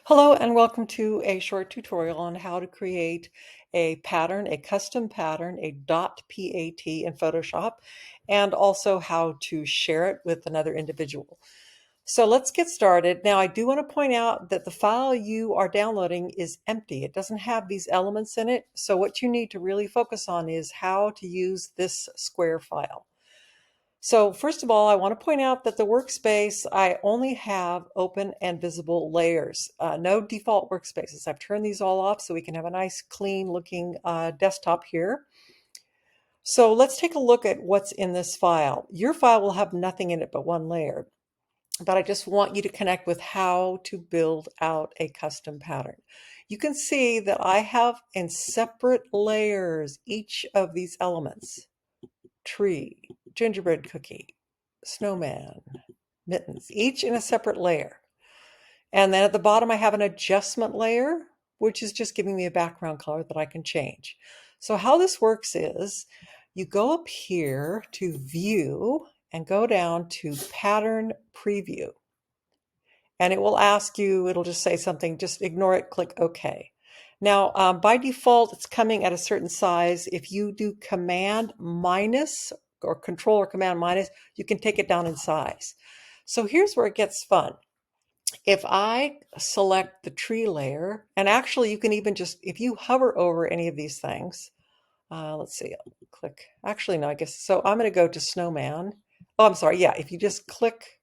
Hello and welcome to a short tutorial on how to create a pattern, a custom pattern, a .pat in Photoshop, and also how to share it with another individual. So let's get started. Now I do want to point out that the file you are downloading is empty. It doesn't have these elements in it. So what you need to really focus on is how to use this square file. So first of all, I want to point out that the workspace, I only have open and visible layers, no default workspaces. I've turned these all off so we can have a nice clean looking desktop here. So let's take a look at what's in this file. Your file will have nothing in it but one layer, but I just want you to connect with how to build out a custom pattern. You can see that I have in separate layers each of these elements: tree, gingerbread cookie, snowman, mittens, each in a separate layer. And then at the bottom, I have an adjustment layer, which is just giving me a background color that I can change. So how this works is you go up here to view and go down to pattern preview. And it will ask you, it'll just say something, just ignore it, click OK. Now, by default, it's coming at a certain size. If you do Command minus or Control or Command minus, you can take it down in size. So here's where it gets fun. If I select the tree layer, and actually you can even just, if you hover over any of these things, let's see, I'll click, actually no, I guess, so I'm going to go to snowman. Oh, I'm sorry, yeah, if you just click,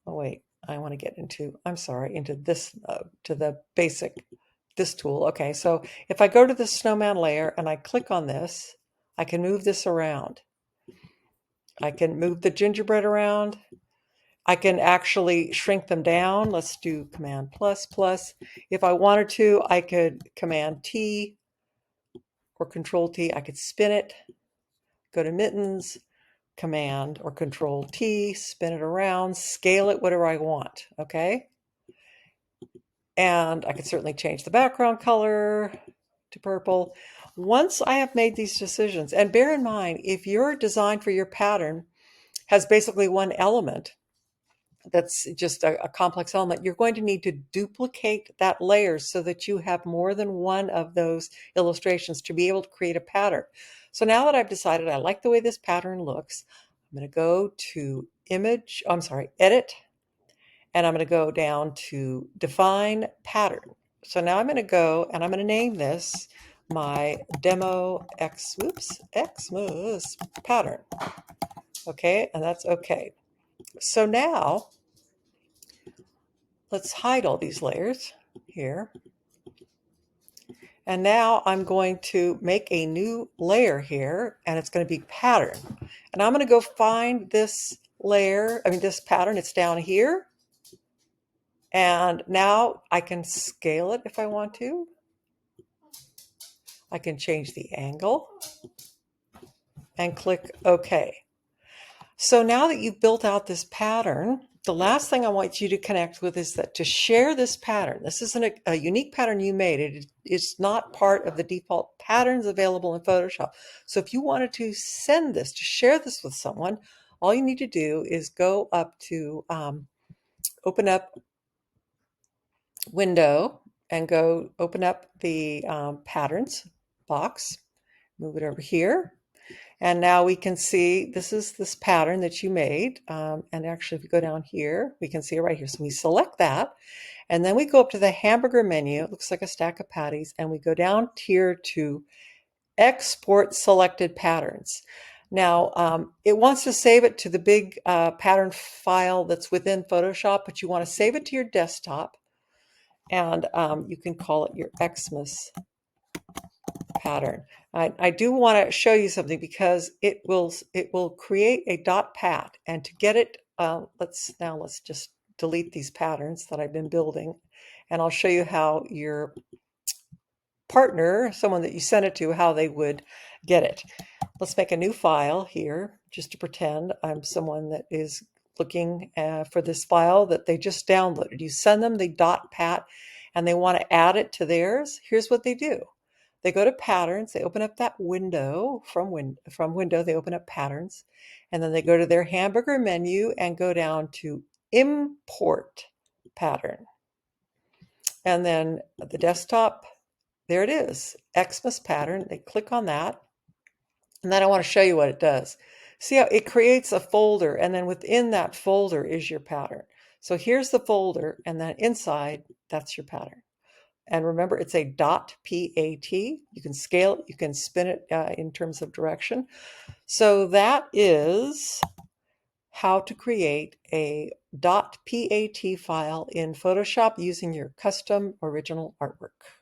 oh wait, I want to get into, I'm sorry, into this, to the basic, this tool. Okay, so if I go to the snowman layer and I click on this, I can move this around. I can move the gingerbread around. I can actually shrink them down. Let's do Command plus plus. If I wanted to, I could Command T or Control T. I could spin it, go to mittens, Command or Control T, spin it around, scale it, whatever I want, okay? And I could certainly change the background color to purple. Once I have made these decisions, and bear in mind, if your design for your pattern has basically one element, that's just a complex element, you're going to need to duplicate that layer so that you have more than one of those illustrations to be able to create a pattern. So now that I've decided I like the way this pattern looks, I'm going to go to edit, and I'm going to go down to define pattern. So now I'm going to go and I'm going to name this my demo Xmas pattern. Okay, and that's okay. So now let's hide all these layers here. And now I'm going to make a new layer here, and it's going to be pattern. And I'm going to go find this layer, this pattern, it's down here. And now I can scale it if I want to. I can change the angle and click OK. So now that you've built out this pattern, the last thing I want you to connect with is that to share this pattern, this isn't a unique pattern you made. It's not part of the default patterns available in Photoshop. So if you wanted to send this, to share this with someone, all you need to do is go up to open up Window and go open up the patterns box, move it over here. And now we can see this is this pattern that you made. And actually, if we go down here, we can see it right here. So we select that. And then we go up to the hamburger menu. It looks like a stack of patties. And we go down here to export selected patterns. Now, it wants to save it to the big pattern file that's within Photoshop, but you want to save it to your desktop. And you can call it your Xmas pattern. I do want to show you something because it will create a .pat, and to get it, let's just delete these patterns that I've been building, and I'll show you how your partner, someone that you send it to, how they would get it. Let's make a new file here just to pretend I'm someone that is looking for this file that they just downloaded. You send them the .pat and they want to add it to theirs. Here's what they do. They go to patterns, they open up that window, from window, they open up patterns, and then they go to their hamburger menu and go down to import pattern. And then the desktop, there it is, Xmas pattern. They click on that. And then I want to show you what it does. See how it creates a folder, and then within that folder is your pattern. So here's the folder, and then inside, that's your pattern. And remember, it's a .pat. You can scale it, you can spin it in terms of direction. So that is how to create a .pat file in Photoshop using your custom original artwork.